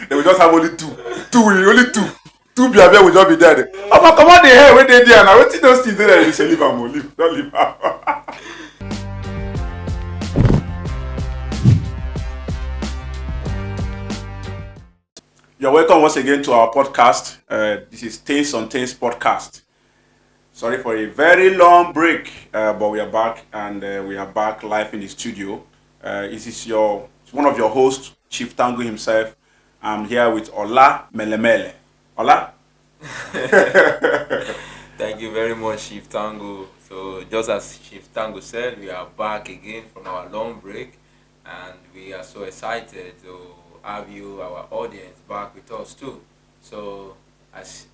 They will just have only two. Only two. Two beer will just be there. Come on the hair when they there now. What those things there? You say leave am, leave. Don't leave am. You're welcome once again to our podcast. This is Things on Things podcast. Sorry for a very long break, but we are back and we are back live in the studio. This is one of your hosts, Chief Tango himself. I'm here with Ola Melemele. Ola? Thank you very much, Chief Tango. So just as Chief Tango said, we are back again from our long break and we are so excited to have you, our audience, back with us too. So as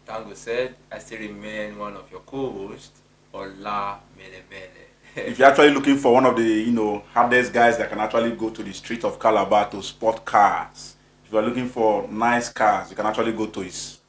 Tango said, I still remain one of your co-hosts, Ola Melemele. If you're actually looking for one of the hardest guys that can actually go to the street of Calabar to sport cars, if you are looking for nice cars, you can actually go to his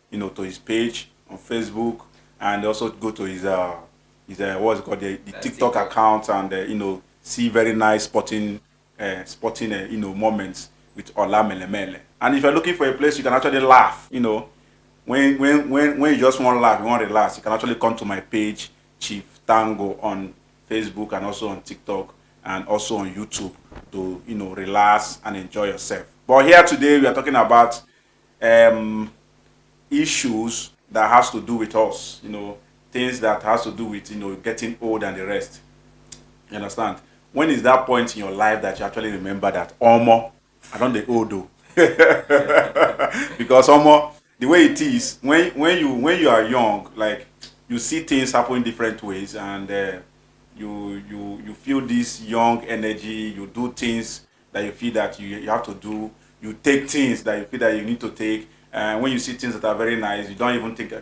page on Facebook and also go to his what's it called, the TikTok account and see very nice sporting moments with Ola Melemele. And if you're looking for a place you can actually laugh, when you just want to laugh, you want to relax, you can actually come to my page, Chief Tango, on Facebook and also on TikTok and also on YouTube to relax and enjoy yourself. But here today we are talking about issues that has to do with us, things that has to do with getting old and the rest. You understand? When is that point in your life that you actually remember that I don't the old though? Because the way it is, when you are young, like you see things happen in different ways and you feel this young energy, you do things that you feel that you have to do, you take things that you feel that you need to take. And when you see things that are very nice, you don't even think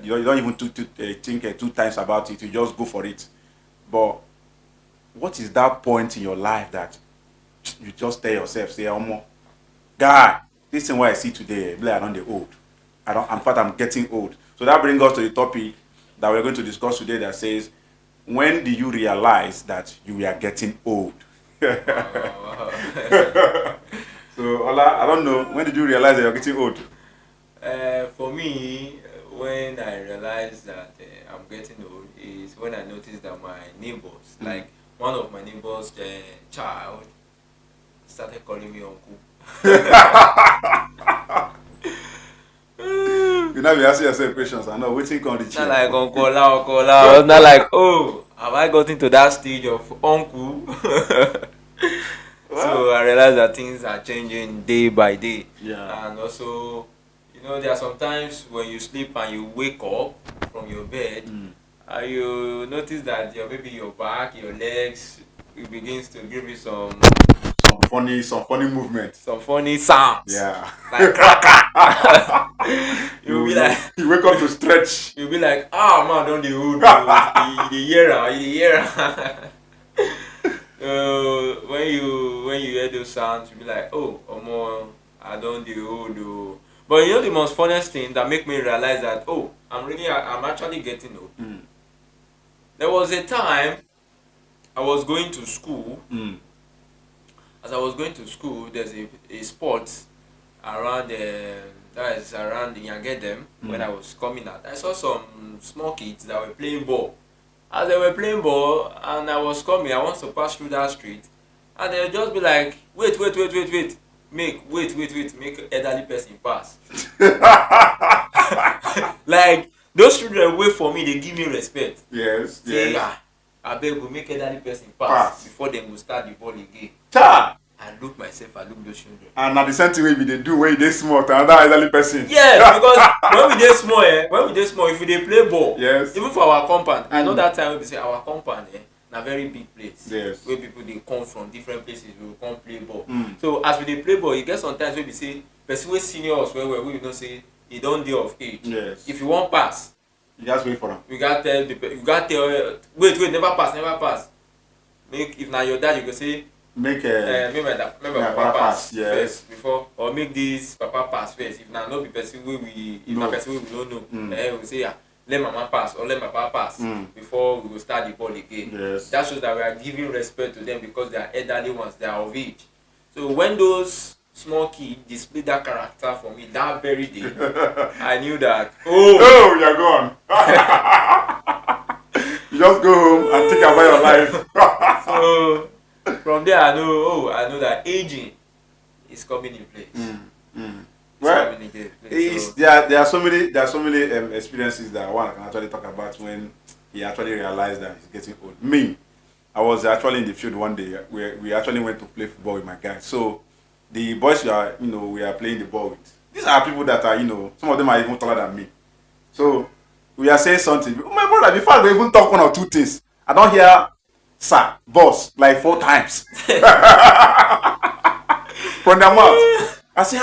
think two times about it. You just go for it. But what is that point in your life that you just tell yourself, say, God, this thing what I see today, I don't get old. In fact, I'm getting old. So that brings us to the topic that we're going to discuss today that says, when do you realize that you are getting old? So, Ola, I don't know. When did you realize that you're getting old? For me, when I realized that I'm getting old is when I noticed that my neighbors, like one of my neighbors' child, started calling me uncle. You now be asking yourself questions. I know waiting on the chair. Not like uncle, uncle. Not like, oh, have I gotten to that stage of uncle? So I realized that things are changing day by day. Yeah. And also, there are sometimes when you sleep and you wake up from your bed, and you notice that maybe your back, your legs, it begins to give you some funny movement, some funny sounds. Yeah. Like cracker. You'll be like, you wake up to stretch. You'll be like, man, don't the hood. You hear. When you hear those sounds, you'll be like, I don't the hood. But the most funniest thing that make me realize that I'm actually getting old. There was a time I was going to school. As I was going to school, there's a sport around that is around the Yangedem. When I was coming out, I saw some small kids that were playing ball. As they were playing ball and I was coming, I want to pass through that street, and they'll just be like, wait, make elderly person pass. Like those children wait for me, they give me respect. Yes. Say, I beg we make elderly person pass before them will start the ball again. I look myself, I look those children. And at the same time they do when they small to another elderly person. Yes, because when we dey small, if we dey play ball, yes, even for our compound, I know that time we say our compound na very big place. Yes. Where people dey come from different places, we will come play ball. So as we dey play ball, e get sometimes wey be say person wey senior us well, we know say e don dey of age. Yes. If you wan pass, you just wait for am. You got tell wait, never pass. Make if na your dad, you go say make my papa pass first before, or make this papa pass first. If na no be person wey we don't know, we say let mama pass or let my papa pass before we go start the ball again. Yes. That shows that we are giving respect to them because they are elderly ones, they are of age. So when those small kid displayed that character for me that very day, I knew that, oh, Oh, you're gone. You just go home and think about your life. so from there I know that aging is coming in place. It's Well, coming in place. it's, So there are so many experiences that one can actually talk about when he actually realized that he's getting old. Me, I was actually in the field one day where we actually went to play football with my guys. So the boys we are playing the ball with. These are people that are, some of them are even taller than me. So we are saying something. Oh, my brother, before I go even talk one or two things, I don't hear sir, boss like 4 times from their mouth. I say,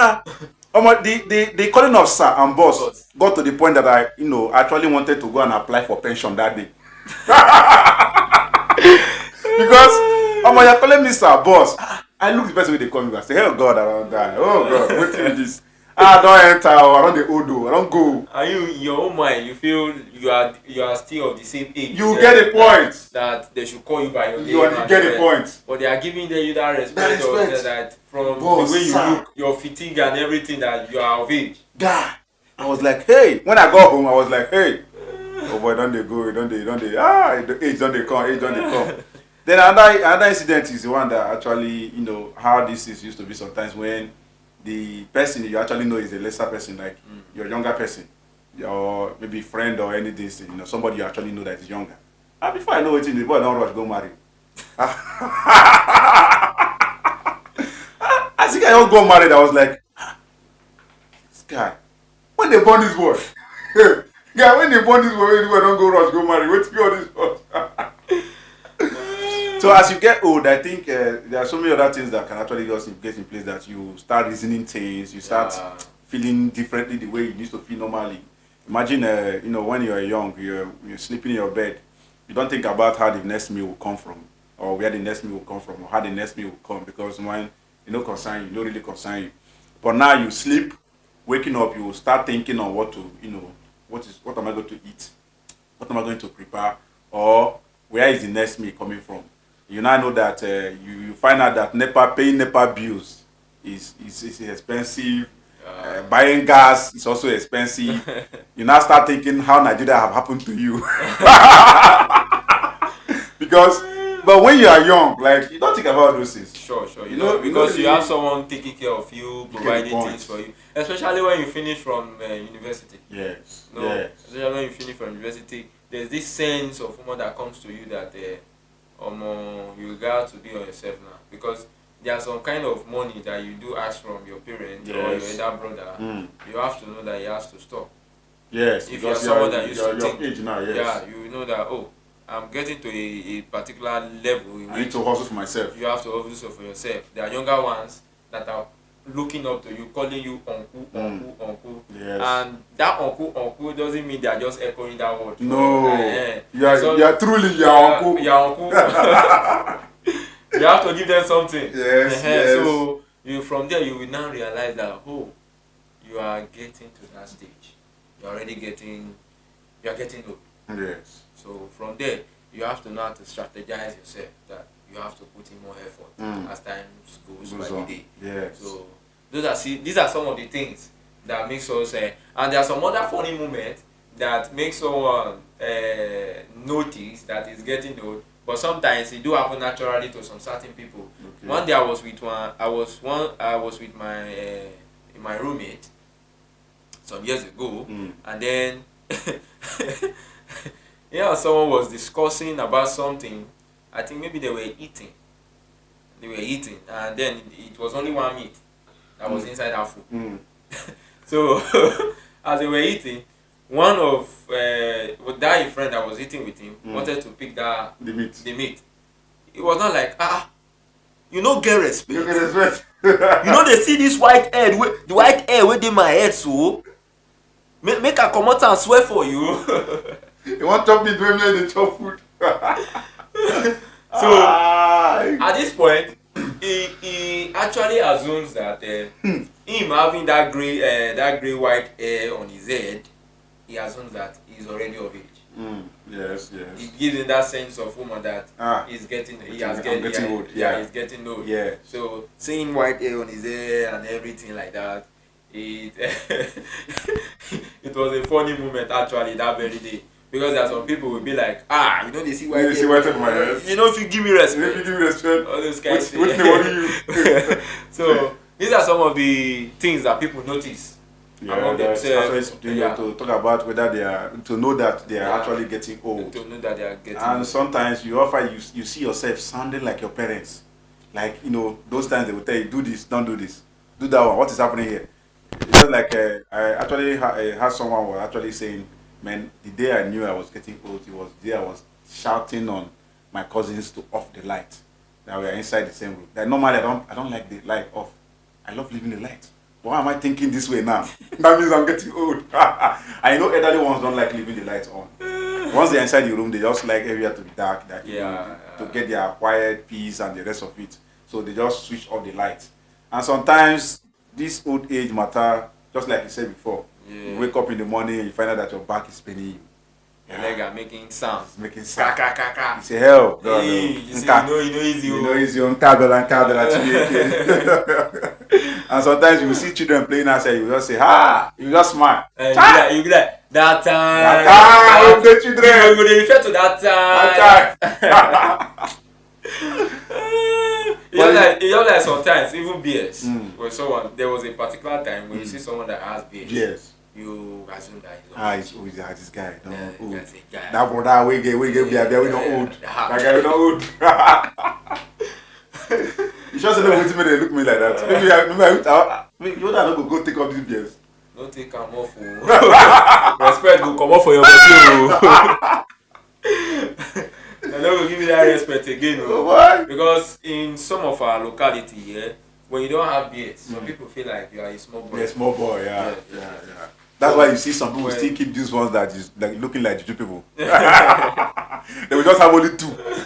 the calling of sir and boss got to the point that I, actually wanted to go and apply for pension that day. Because you're calling me sir, boss. I look the person with the call me. I say, oh God, I don't die. Oh God, wait till this. I don't enter. I don't the odo. I don't go. and you, in your own mind, you feel you are still of the same age. You get the point. That they should call you by your name. You get the point. But they are giving you that respect, that from Boss, the way you sir. look, your fatigue and everything, that you are of age. God, I was like, hey. When I got home, I was like, hey. Oh boy, don't they go? Don't they? The age don't they come? Age don't they come? Then another incident is the one that actually, how this is used to be sometimes when the person you actually know is a lesser person, like your younger person, your maybe friend or anything, somebody you actually know that is younger. And before I know it, the boy don't rush go marry. I think I don't go married. I was like, this guy, when they born this boy, guy, when they born this boy, don't go rush go marry. Wait till all this boy. So as you get old, I think there are so many other things that can actually just get in place, that you start reasoning things, you start feeling differently the way you used to feel normally. Imagine, when you're young, you're sleeping in your bed, you don't think about how the next meal will come from, or where the next meal will come from, or how the next meal will come, because when concern you, don't really concern you. But now you sleep, waking up, you will start thinking on what to, what am I going to eat, what am I going to prepare, or where is the next meal coming from. You now know that you find out that paying NEPA bills is expensive. Buying gas is also expensive. You now start thinking how Nigeria have happened to you. But when you are young, like, you don't think about those things. Sure. Because you have someone taking care of you, providing things for you. Especially when you finish from university. Yes. Yes. Especially when you finish from university, there's this sense of humor that comes to you that you got to be on yourself now, because there's some kind of money that you do ask from your parents or your elder brother. You have to know that he has to stop. Yes. If you're someone that used to your think, age now, yes. you know that, I'm getting to a particular level in I need to hustle for myself. you have to hustle for yourself. There are younger ones that are looking up to you, calling you uncle. Yes. And that uncle doesn't mean they are just echoing that word. No. You are truly your uncle. Your uncle. You have to give them something. Yes. So from there you will now realize that you are getting to that stage. You are getting old. Yes. So from there you have to know how to strategize yourself, that you have to put in more effort as time goes by the day. Yes. So these are some of the things that makes us and there are some other funny moments that make someone notice that it's getting old, but sometimes it do happen naturally to some certain people. Okay. One day I was with my roommate some years ago, and then someone was discussing about something. I think maybe they were eating, and then it was only one meat that was inside that food. So as they were eating, one of that friend that was eating with him wanted to pick the meat. It was not like, you no get respect. You know they see this white hair, the white hair wey dey my head, so make I comot and swear for you. You want chop meat when they chop food. So at this point, he actually assumes that him having that gray white hair on his head, he assumes that he's already of age. Yes, yes. It gives him that sense of woman that I'm getting old. yeah, he's getting old. Yeah. So seeing white hair on his hair and everything like that, it it was a funny moment actually that very day. Because there are some people will be like, you know, they see white hair on my head. You know, if you give me respect, If you give me respect, all those guys which they worry you. So these are some of the things that people notice among themselves. To talk about whether they are, to know that they are actually getting old. To know that they are getting and old. sometimes you see yourself sounding like your parents. Like, you know, those times they will tell you, do this, don't do this, do that one. What is happening here? It's just like I actually had someone was actually saying, man, the day I knew I was getting old, it was the day I was shouting on my cousins to off the light. That we are inside the same room. That normally I don't like the light off. I love leaving the light. Why am I thinking this way now? That means I'm getting old. I know elderly ones don't like leaving the lights on. Once they're inside the room, they just like area to be dark, that to get their quiet peace and the rest of it. So they just switch off the lights. And sometimes this old age matter, just like you said before. Yeah. You wake up in the morning and you find out that your back is paining you. Your leg are making sounds. It's making sound. Ka, ka, ka, ka. You say, hell, God, Hey, you say, you know easy. And sometimes you see children playing outside, you just say, you just smile. You be like, that time. That time, the children. You refer to that time. It's just like sometimes, even beers. When someone, there was a particular time when you see someone that has beers. Yes. You assume that he's old. This guy, old. That's a guy. That brother, we get we don't old. That guy, we don't old. You just know what they look me like that. Maybe you don't go take up these beers. Don't take them off. Respect will come off for your body. I'm not gonna give you that respect again. Why? Because in some of our locality here, when you don't have beers, some people feel like you are a small boy. Yeah, small boy, yeah. That's why you see some people still keep these ones that is like looking like juju people. They will just have only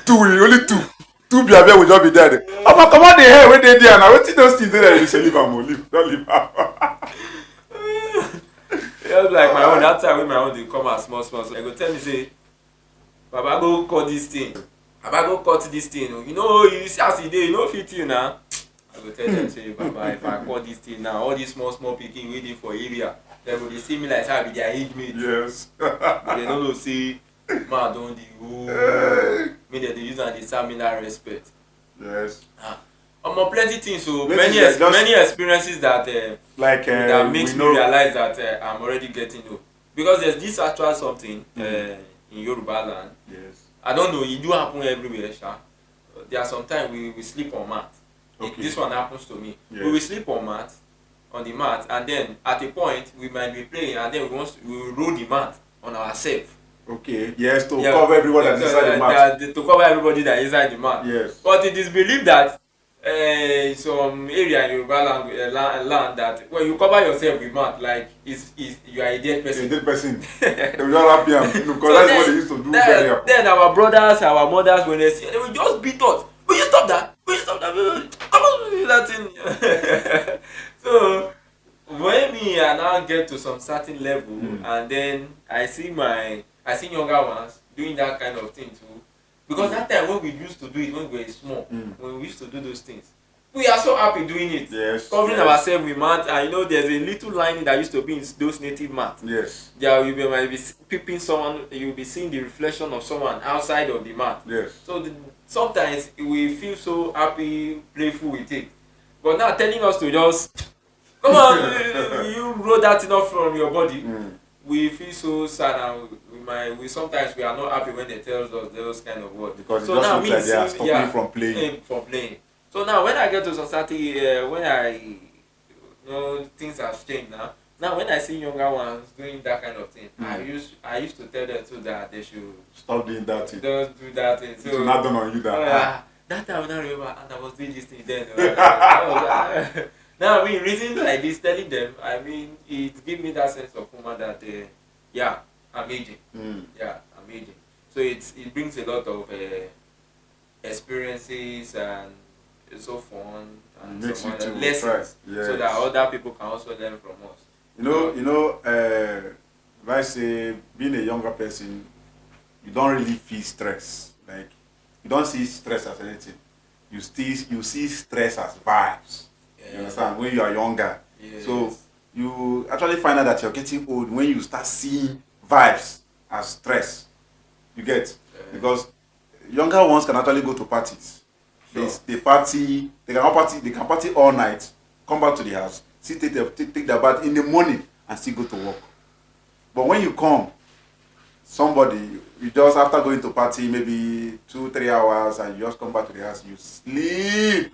only two. Two beer will just be there. Come on, the hair when they there now. What those things there? You say leave them, don't leave them. Just like my own, that time when my own they come as small, so they go tell me say, Baba go cut this thing. Baba go cut this thing. You know, you see as e dey, you know fit you now. I go tell them say, Baba, if I cut this thing now, all these small pikin waiting for area, they go dey see me like say I be their age mate. Yes. But they don't know say man don dey old. Me they use and they serve me that respect. Yes. Plenty things. So many experiences that that makes me realize that I'm already getting old. Because there's this actual something in Yoruba land. Yes. I don't know, it do happen everywhere, Sha. There are sometimes we sleep on mat. Okay. This one happens to me. Yes. We will sleep on the mat, and then at a point we might be playing, and then we will roll the mat on ourselves. Okay. Yes, to cover everybody that's inside the mat. To cover everybody that is inside the mat. Yes. But it is believed that some area in Yoruba land that when you cover yourself with mat, like you are a dead person. You're a dead person. They will not happy because so that's what they used to do. Then our brothers, our mothers, when they see, they will just beat us. Will you stop that? Will you stop that? Come on, that thing. So when me and I get to some certain level, and then I see younger ones doing that kind of thing too. Because that time when we used to do it when we were small, when we used to do those things, we are so happy doing it. Yes. Covering ourselves with mat, and you know there's a little lining that used to be in those native mats. Yes. There you might be peeping someone, you'll be seeing the reflection of someone outside of the mat. Yes. So sometimes we feel so happy, playful with it. But now telling us to just come on, you roll that thing off from your body. We feel so sad, and we sometimes we are not happy when they tell us those kind of words. Because so it just looks like they are stopping you from playing. So now when I get to society, when I know things have changed now when I see younger ones doing that kind of thing, I used to tell them too that they should stop doing that thing. Don't do that thing. So it's not done on you that. That time I don't remember, and I was doing this thing then. Now, I mean, reasons like this, telling them, I mean, it gives me that sense of humor that, I'm aging. Yeah, I'm aging. So it brings a lot of experiences, and it's so fun, and some other lessons, so that other people can also learn from us. You know, if I say being a younger person, you don't really feel stress. Like you don't see stress as anything. You see stress as vibes. You Yeah. understand? When you are younger. So Yes. you actually find out that you're getting old when you start seeing vibes as stress. You get, because younger ones can actually go to parties. Sure. They party, they can party all night, come back to the house, still take their bath in the morning and still go to work. But when you come, somebody, you just after going to party maybe 2 3 hours and you just come back to the house, you sleep.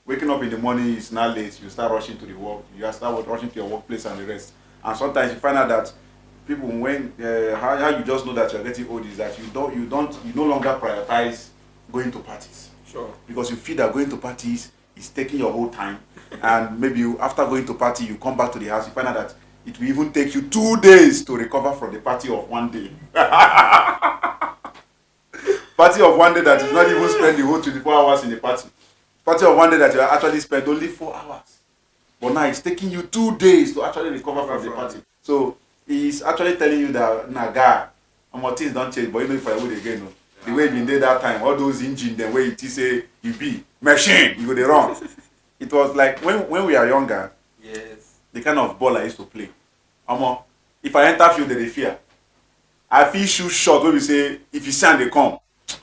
Waking up in the morning is not late, you start rushing to the work, you start rushing to your workplace and the rest. And sometimes you find out that people, when how you just know that you're getting old is that you no longer prioritize going to parties, Sure. because you feel that going to parties is taking your whole time. And maybe after going to party you come back to the house, you find out that it will even take you 2 days to recover from the party of one day. Party of one day that is not even spend the whole 24 hours in the party. Party of one day that you actually spent only 4 hours. But now it's taking you 2 days to actually recover from the party. So he's actually telling you that, nah, guy, things don't change, but you know if I would again, no. The way you did that time, all those engine, the way it is say you be machine, you go the wrong. It was like when we are younger, Yes. the kind of ball I used to play. If I enter field, they fear. I feel shoot shot when we say if you send they come,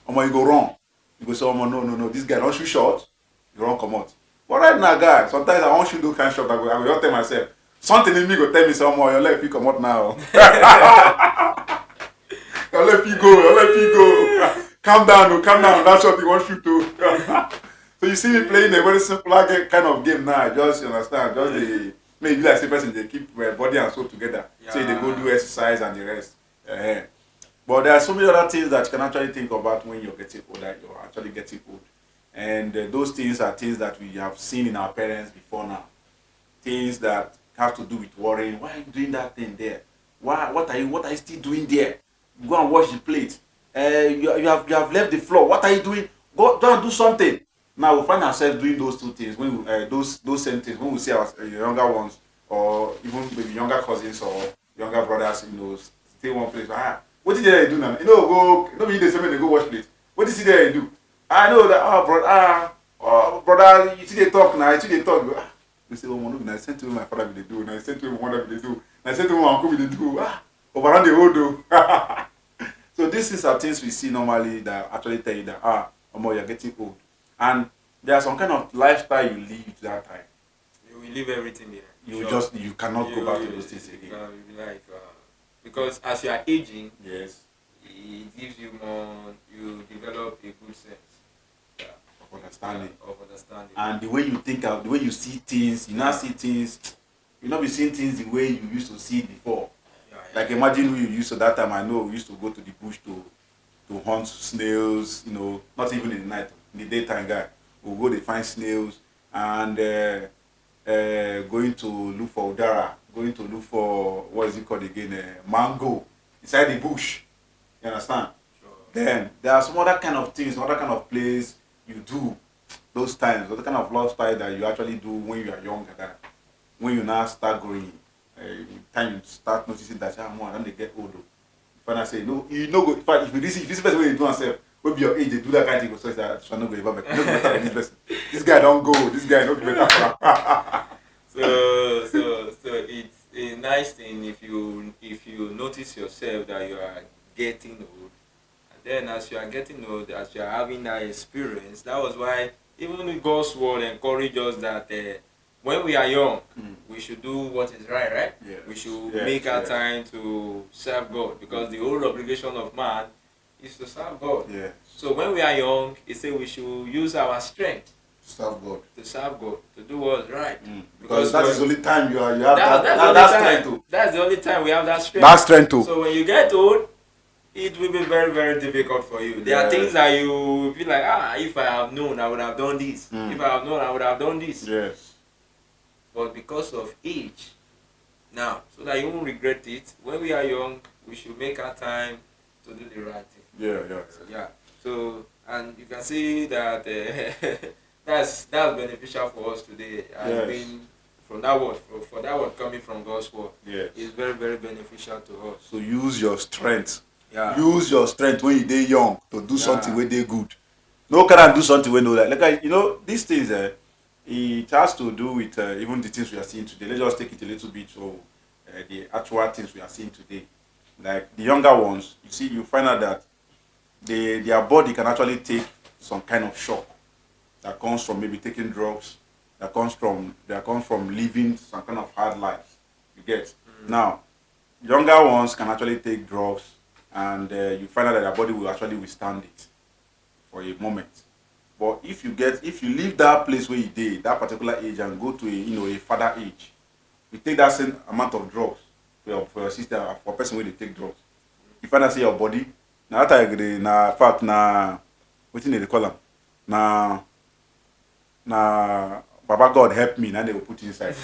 you go wrong. You go say, no, this guy don't shoot shot, you run come out. But right now, guy, sometimes I won't shoot those kind of shot. I will just tell myself, something in me go tell me your leg come out now. Your leg go. Calm down, that shot you want shoot to. So you see me playing a very simple kind of game now. Just, you understand, just the maybe like say person they keep body and soul together. Yeah. So they go do exercise and the rest. But there are so many other things that you can actually think about when you're getting older. You're actually getting old, and those things are things that we have seen in our parents before now. Things that have to do with worrying. Why are you doing that thing there? Why? What are you still doing there? Go and wash the plate. You have left the floor. What are you doing? Go and do something. Now we find ourselves doing those two things when we, those same things when we see our younger ones, or even maybe younger cousins or younger brothers, stay one place. What did they do now? Go. Nobody they say when they go wash plate. What did you see there you do? I know that. Brother, you see they talk now. You see they talk. You say, no, I sent to my father will they do. I sent to my mother will they do. I sent to my uncle will they do. Over the old do. So these are things we see normally that actually tell you that you're getting old. And there are some kind of lifestyle you live that time. You will leave everything there. You cannot go back to those things again. Because as you are aging, Yes. it gives you more. You develop a good sense. Yeah. Of understanding. Of understanding. And the way you think out, the way you see things, you now see things. You not be seeing things the way you used to see it before. Like imagine we used to that time. I know we used to go to the bush to hunt snails. Not even in the night, in the daytime, guy. We'll go to find snails and going to look for udara, going to look for what is it called again? Mango inside the bush. You understand? Sure. Then there are some other kind of things, other kind of plays you do those times, other kind of lifestyle that you actually do when you are younger. That when you now start growing, time you start noticing that more when they get older. When I say no, you know go. In fact, if this person when you do yourself, will be your age, they do that kind of thing. So that shall not go ever better. No better than this person. This guy don't go. This guy not better. So it's a nice thing if you notice yourself that you are getting old, and then as you are getting old, as you are having that experience, that was why even God's word encourages us that when we are young, we should do what is right. Yes. We should make our time to serve God, because the whole obligation of man is to serve God. Yeah. So when we are young, he said we should use our strength Serve God. to serve God, to do what's right. Because that is the only time you have that's strength to. That's the only time we have that strength. That strength to. So when you get old, it will be very, very difficult for you. There are things that you feel like, if I have known, I would have done this. If I have known, I would have done this. Yes. But because of age, now, so that you won't regret it, when we are young, we should make our time to do the right thing. Yeah. So, and you can see that that's beneficial for us today. And being from that word, for that word coming from God's word, Yes. is very, very beneficial to us. So use your strength Yeah. Use your strength when you dey young to do something Yeah. wey dey good. No carry do something wey no like you know these things it has to do with even the things we are seeing today. Let's just take it a little bit to the actual things we are seeing today. Like the younger ones, you see, you find out that their body can actually take some kind of shock that comes from maybe taking drugs, that comes from living some kind of hard life. You get now younger ones can actually take drugs, and you find out that their body will actually withstand it for a moment. But if you leave that place where you did that particular age and go to a further age, you take that same amount of drugs for your sister for person where they take drugs. You find out say your body now that I agree na fact na wetin they call am na Baba God help me now they will put inside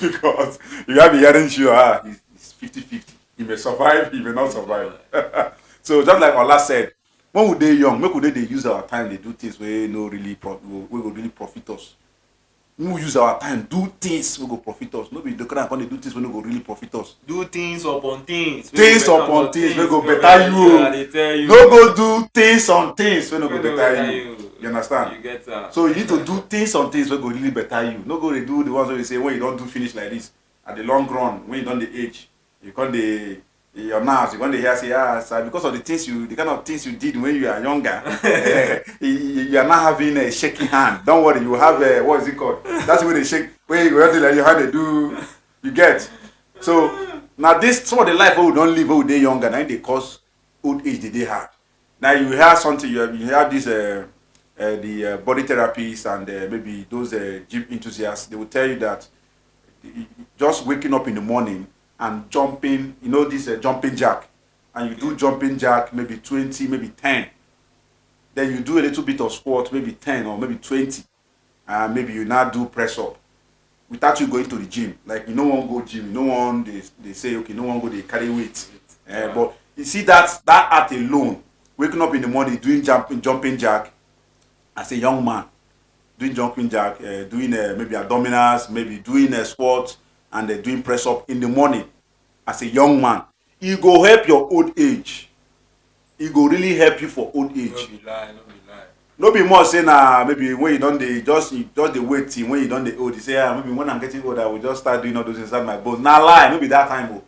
because you have be hearing sure he's 50-50. He may survive, he may not survive. So just like Ola said, when we dey young, make we dey use our time dey do things wey no really wey go really profit us. Make we use our time do things wey go profit us. No be the kind of dey do things wey no go really profit us. Do things upon things. Things upon things wey go better you. Yeah, they tell you. No go do things on things wey no go better you. You understand? You get that. So you need to do things on things wey go really better you. No go dey do the ones wey you say when you don do finish like this. At the long run, when you don dey age, you come dey your nerves, you come dey hear say sir, because of the kind of things you did when you are younger, you are not having a shaky hand. Don't worry, you have a what is it called? That's when they shake. When you have like your hand, they do. You get. So now this some of the life wey we don live when we dey younger, now they cause old age dey hard. Now you hear something, you have this the body therapists and maybe those gym enthusiasts. They will tell you that just waking up in the morning and jumping, this jumping jack, and you do jumping jack maybe 20, maybe 10. Then you do a little bit of squat, maybe 10 or maybe 20, and maybe you now do press up without you going to the gym. Like you no one go gym, no one they say okay, no one go they carry weight. But you see that act alone, waking up in the morning doing jumping jack as a young man, doing jumping jack, doing maybe abdominals, maybe doing a squat and doing press up in the morning as a young man, e go help your old age. E go really help you for old age. No be lie. No be more say na maybe when you don dey just dey wait till when you don dey old. You say maybe when I'm getting old I will just start doing all those inside my bones. Na lie, no be that time o.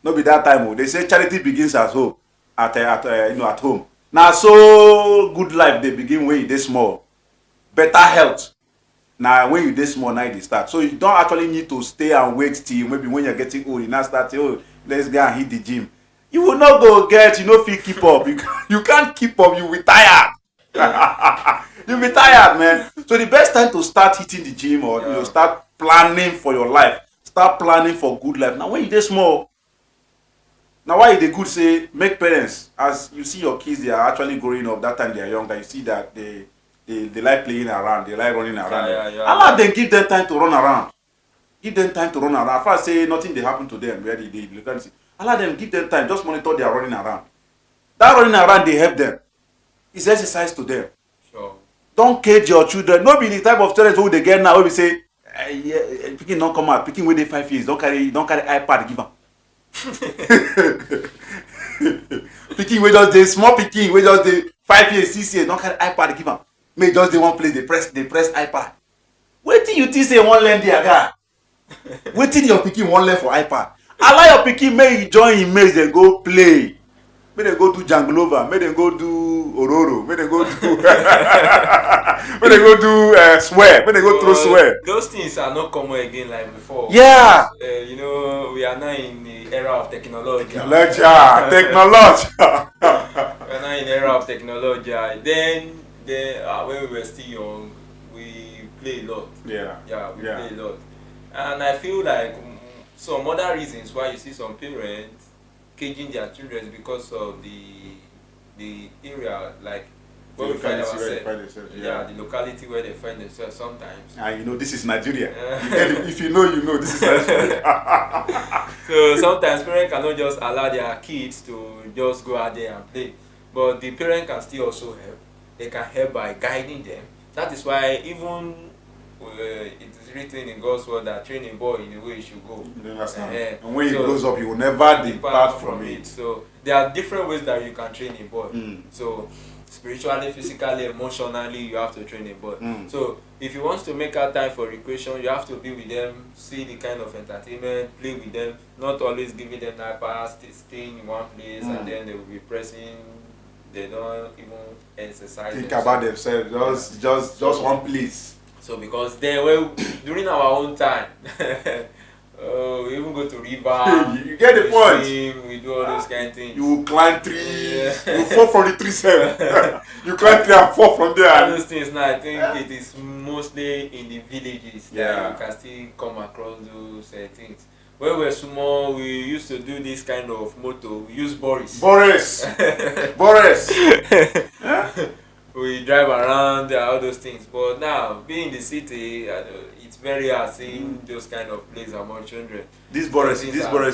No be that time o. They say charity begins at home. At home. Na so good life dey begin when you dey small. Better health. Now when you dey small now you dey start. So you don't actually need to stay and wait till maybe when you're getting old you now start say let's go and hit the gym. You will not go get, no fit keep up. You can't keep up, you will tired. You'll be tired, man. So the best time to start hitting the gym or start planning for your life, start planning for good life. Now when you dey small, now why dey good say make parents, as you see your kids, they are actually growing up that time they are younger, you see that they like playing around, they like running around. Allow them, give them time to run around. Give them time to run around. If I say nothing they happen to them where they locality, allow them, give them time, just monitor their running around. That running around they help them. It's exercise to them. Sure. Don't cage your children. No be the type of children who they get now where we say pikin don't come out, pikin wey dey 5 years, don't carry iPad give am. Pikin wey just dey small pikin wey just dey 5 years, 6 years, don't carry iPad give am. Make just dey one place, they press iPad. Wetin you think say you wan learn there, guy? Wetin your pikin wan learn for iPad? Allow your pikin make e join im mates, dem go play. Make dem go do janglova, make dem go do ororo, make dem go do make dem go do swear, make dem go throw swear. Those things are not common again like before. Yeah. We are now in the era of technology. Technology. We are now in the era of technology. Then when we were still young, we play a lot. Yeah. Yeah, we play a lot. And I feel like some other reasons why you see some parents caging their children because of the area, like where we find ourselves. Yeah, the locality where they find themselves sometimes. And this is Nigeria. If you know, this is Nigeria. So sometimes parents cannot just allow their kids to just go out there and play. But the parent can still also help. They can help by guiding them. That is why even it written in God's word that train a boy in the way he should go. You understand? And So when he grows up, he will never depart from it. So there are different ways that you can train a boy. Mm. So spiritually, physically, emotionally, you have to train a boy. Mm. So if you want to make out time for recreation, you have to be with them, see the kind of entertainment, play with them, not always giving them iPads, staying in one place and then they will be pressing. They don't even exercise. Think about themselves. Just one place. So because then, well, during our own time, we even go to river. You get the we point. swim, we do all those kind of things. You will climb trees. You fall from the tree cell. You climb tree and fall from All there. those things now, I think it is mostly in the villages that you can still come across those things. When we were small, we used to do this kind of motto. We use Boris. Boris. Boris. We drive around, all those things. But now, being in the city, it's very hard seeing those kind of places among children. This Boris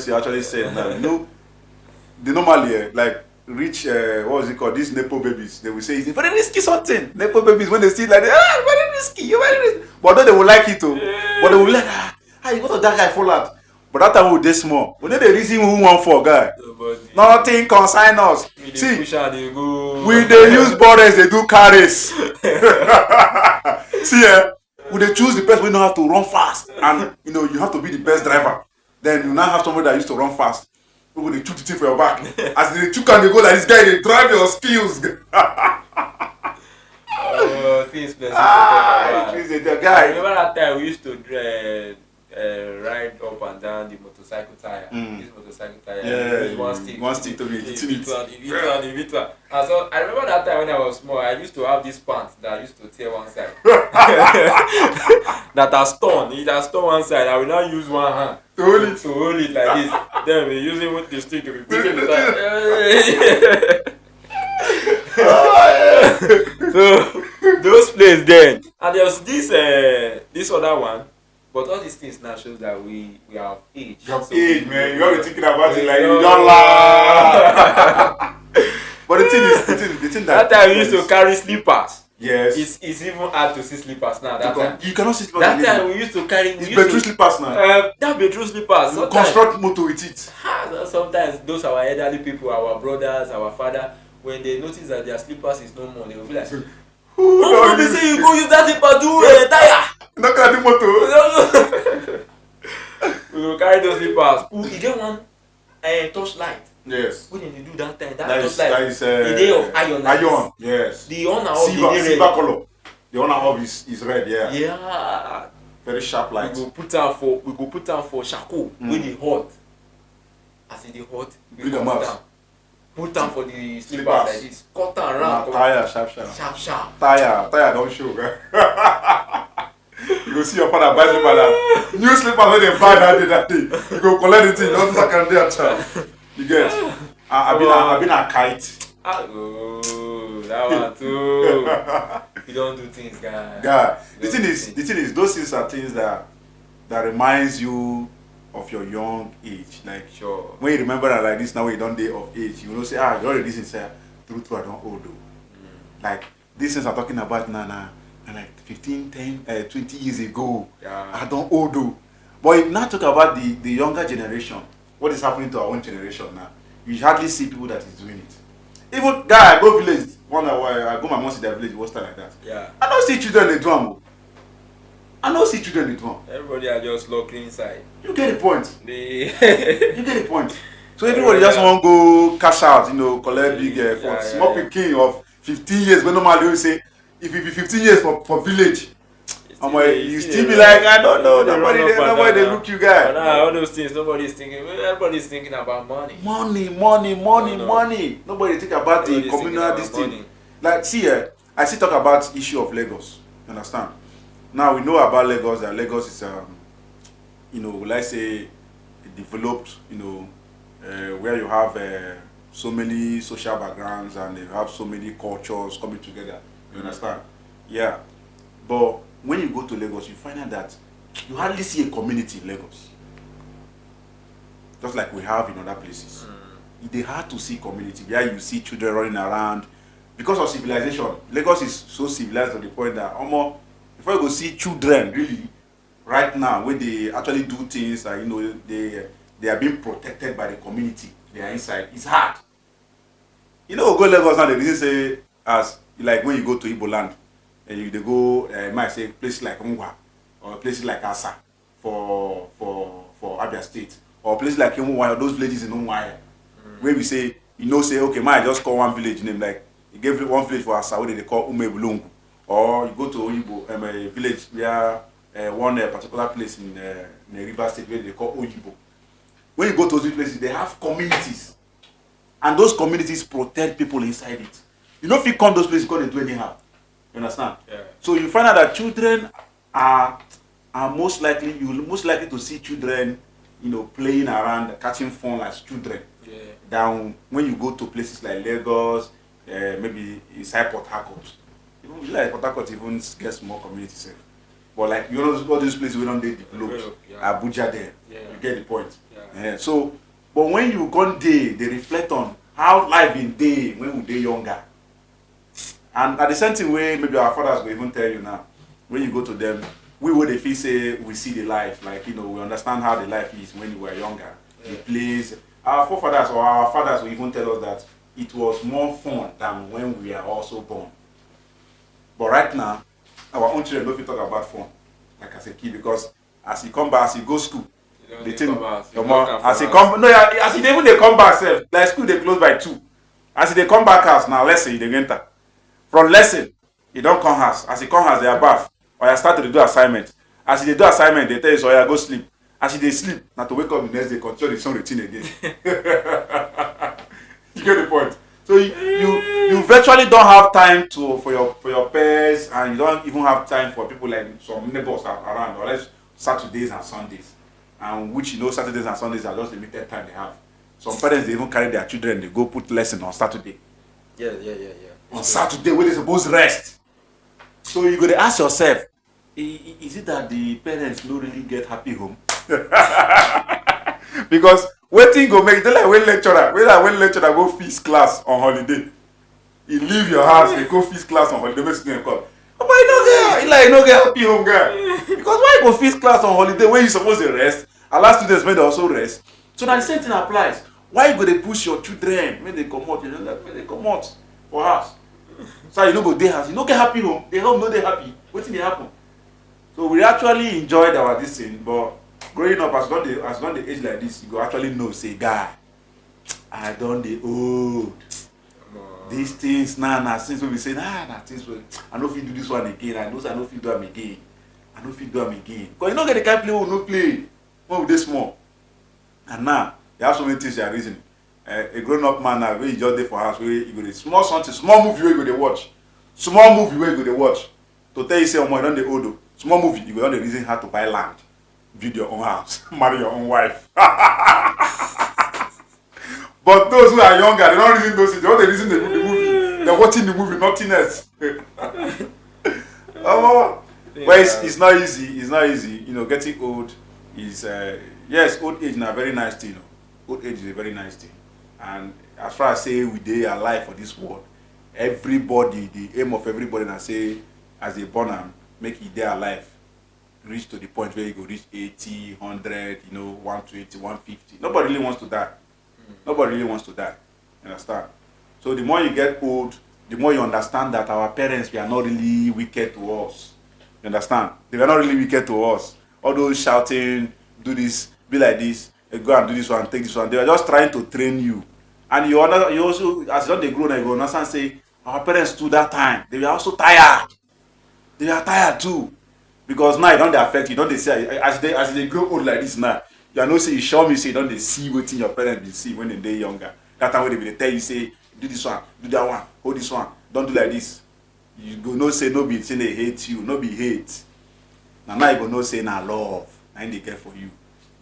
you actually said now. You know, they normally like reach what was it called? These Nepo babies. They will say it's a very risky something. Nepo babies when they see like very risky, you're very risky. But then they will like it too. But they will be like, what did that guy fall out? But that time we dey small. We know the reason who want for guy. Nothing consign us. See, we dey use borders, they do carries. See, we dey choose the person we know how to run fast, and you have to be the best driver. Then you now have somebody that used to run fast. We go dey chook the thing for your back. As they chook and they go like this guy, they drive your skills. Things the guy. I remember that time we used to ride up and down the motorcycle tire. This motorcycle tire. One stick to me. The and so I remember that time when I was small, I used to have this pants that used to tear one side. That has torn. It has torn one side. I will now use one hand to hold it like this. Then we're using with the stick to be beating the tire. So those places then. And there was this other one. But all these things now shows that we have age. You have age, man. You have to thinking about it like you don't laugh. But the thing that time we used to carry slippers. Yes. It's even hard to see slippers now. You cannot see slippers. That time we used to carry. It's bedroom slippers now. That bedroom slippers. You construct motor with it. Sometimes those our elderly people, our brothers, our father, when they notice that their slippers is no more, they will be like, "Oh, they say you go use that slipper do tire." Not carry the motor. We will carry those slippers. You get one torchlight. Yes. When they do that time, that is the day of iron. Iron, yes. The honor of silver color. The honor of is red, yeah. Yeah. Very sharp light. We go put am for charcoal when they hot. As it dey hot, we go put am for the slippers like this. Cut am round. Tire sharp. Tire don't show. You go see your father buy slipper that new slippers when they buy that day. You go collect the thing, don't back and there, child. You get? I've been a kite. Oh, that one too. You don't do things, guy. The thing is, those things are things that reminds you of your young age. Like when you remember that like this now when you don't day of age, you will say, you already this is true, I don't old though. Like these things I'm talking about now, and like 15, 10, 20 years ago, I don't old though. But now talk about the younger generation. What is happening to our own generation now? You hardly see people that is doing it. Even guy, I go village. I go my mom see their village, what's like that. Yeah. I don't see children they drum. I don't see children they drum. Everybody are just locked inside. You get the point. You get the point. So everybody just want to go cash out, collect big for small picking of 15 years. When normally we say if it be 15 years for village. You still be like, I don't know, nobody they look you guys. All those things, nobody's thinking. Everybody's thinking about money. Money. Nobody think about the communal this thing. Like, see, I still talk about issue of Lagos. You understand? Now we know about Lagos. That Lagos is, let's say, developed. Where you have so many social backgrounds and you have so many cultures coming together. You understand? Yeah, but when you go to Lagos, you find out that you hardly see a community in Lagos. Just like we have in other places. It's hard to see community where you see children running around. Because of civilization, Lagos is so civilized to the point that before you go see children really right now where they actually do things like they are being protected by the community. They are inside. It's hard. Go Lagos now. The reason say as like when you go to Igbo land, and they go might say places like Ngwa or places like Asa for Abia State or places like Umuahia, those villages in Umuahia, where we say say okay, might just call one village name like you gave one village for Asa where they call Umebulungu, or you go to Oyibo a village where one particular place in the River State where they call Oyibo. When you go to those places, they have communities. And those communities protect people inside it. You know if you come those places, you can't do anyhow. You understand? Yeah. So you find out that children are most likely to see children, playing around, catching fun as children. Yeah. Than when you go to places like Lagos, maybe inside Port Harcourt. Even like Port Harcourt even gets more community safe. But like all these places we don't develop. Yeah. Abuja there. Yeah. You get the point. Yeah. So but when you gone day, they reflect on how life been day when we day younger. And at the same time way, maybe our fathers will even tell you now, when you go to them, we would if we say we see the life, like we understand how the life is when we were younger. Yeah. The place our forefathers or our fathers will even tell us that it was more fun than when we are also born. But right now, our own children don't fit talk about fun, like as a kid, because as he come back, as he go school, the thing as he come as he even they come back self, like school they close by 2. As they come back house now, lesson they enter. From lesson, he don't come house. As he come house, they are bath. Or you start to do assignment. As they do assignment, they tell you so you go sleep. As they sleep, now to wake up the next day, continue the same routine again. You get the point. So you virtually don't have time for your peers, and you don't even have time for people like some neighbors around, or less Saturdays and Sundays. And which Saturdays and Sundays are just limited time they have. Some parents they even carry their children, they go put lesson on Saturday. Yeah. On Saturday when they supposed to rest. So you gotta ask yourself, is it that the parents don't really get happy home? Because waiting go make like when lecturer go feast class on holiday. You leave your house, they go feast class on holiday, make student come. But you no get happy home guy. Because why you go feast class on holiday when you supposed to rest? Allow students when they also rest. So now the same thing applies. Why you go to push your children when they come out? When they come out for house. So you no go dey house, you no get happy home. They home no dey happy. Wetin dey happen? So we actually enjoyed our this thing, but growing up as long the age like this, you go actually know say guy, I don dey old. These things now since we say na things wey I no fit do this one again. I know say I no fit do am again. Because you no get the kind play we no play when we dey small. And now you have so many things you are reasoning. A grown up man now wey you just dey for house wey you go dey small movie wey you go dey watch. To tell you say omo you don dey old o. Small movie you go don dey reason how to buy land, build your own house, marry your own wife. But those who are younger, they don't reason those things. They don't reason the movie. They're watching the movie, nothing else. But it's not easy. It's not easy. Getting old is yes, old age is a very nice thing. Old age is a very nice thing. And as far as say we dey alive for this world, everybody, the aim of everybody na say as they born am, make it dey alive, reach to the point where you go reach 80, 100, 120, 150. Nobody really wants to die. Nobody really wants to die. You understand? So the more you get old, the more you understand that our parents were not really wicked to us. You understand? They were not really wicked to us. All those shouting, do this, be like this, go and do this one, take this one. They were just trying to train you. And you also, as they grow, you go understand, say, our parents too that time, they were also tired. They were tired too. Because now it don't affect you, don't they say, as they grow old like this now, you know, say, you show me, say, don't they see what your parents be see when they're younger. That time when they tell you, say, do this one, do that one, hold this one, don't do like this. You go no say, no be, say they hate you, no be hate. Now you go no say, nah, love, and they care for you.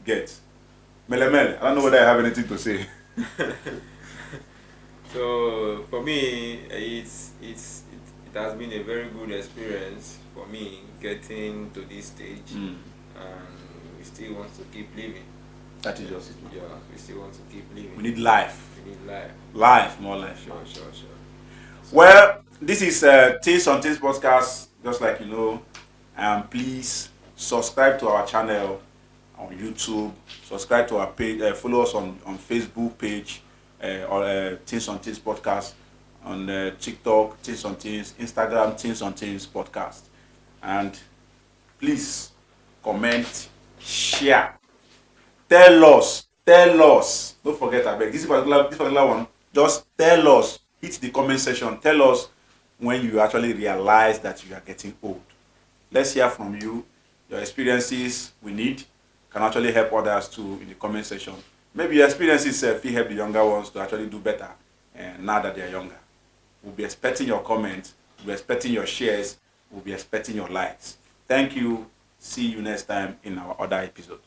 Get. Mele, I don't know whether I have anything to say. So for me, it has been a very good experience for me getting to this stage, and we still want to keep living. That is just it. Yeah, we still want to keep living. We need life. We need life. Life, more life. Sure. So, well, this is Things on Things podcast. Just like I am pleased subscribe to our channel on YouTube, subscribe to our page, follow us on Facebook page, or Things on Things podcast, on TikTok, Things on Things, Instagram, Things on Things podcast. And please comment, share, tell us. Don't forget, I beg, this particular one, just tell us, hit the comment section, tell us when you actually realize that you are getting old. Let's hear from you. Your experiences we need can actually help others too in the comment section. Maybe your experiences will help the younger ones to actually do better now that they are younger. We'll be expecting your comments, we'll be expecting your shares, we'll be expecting your likes. Thank you. See you next time in our other episode.